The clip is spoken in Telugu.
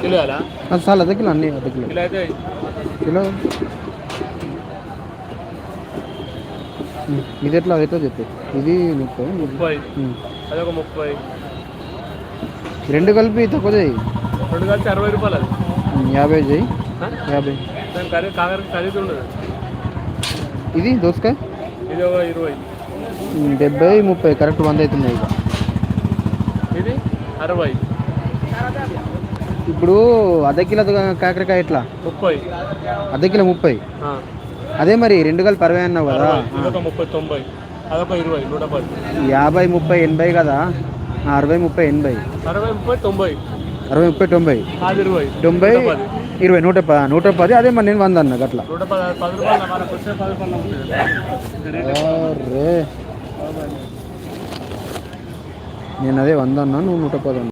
కిలో అలా చాలు అర్ధ కిలో అన్నీ అర్ధ కిలో కిలో అయితే కిలో ఇది ఎట్లా అది ఎట్లా చెప్పు ఇది 30 అదొక 30 రెండు కలిపి తక్కువ చేయి రెండు కలిసి 60 రూపాయలు అది 50 చేయి 50 దాని కాకర ఖరీదు ఉండదు ఇది దోసకాయ ఇది ఒక 20 70 30 కరెక్ట్ 100 అవుతున్నాయి ఇక ఇది 60 ఇప్పుడు అర్ధ కిలో కాకరకాయ ఎట్లా 30 అర్ధ కిలో 30 అదే మరి రెండు కలిపి 60 అన్నావు కదా ఇదొక 30 90 అదొక 20 110 50 30 80 కదా 60 30 80 60 30 90 60 30 90 అది 20 90 20 110 అదే మరి నేను 100 అన్నా అట్లా 10 రూపాయలు మనకు వచ్చే 10 రూపాయలు నేను అదే 100 అన్నా నువ్వు 110 అన్నా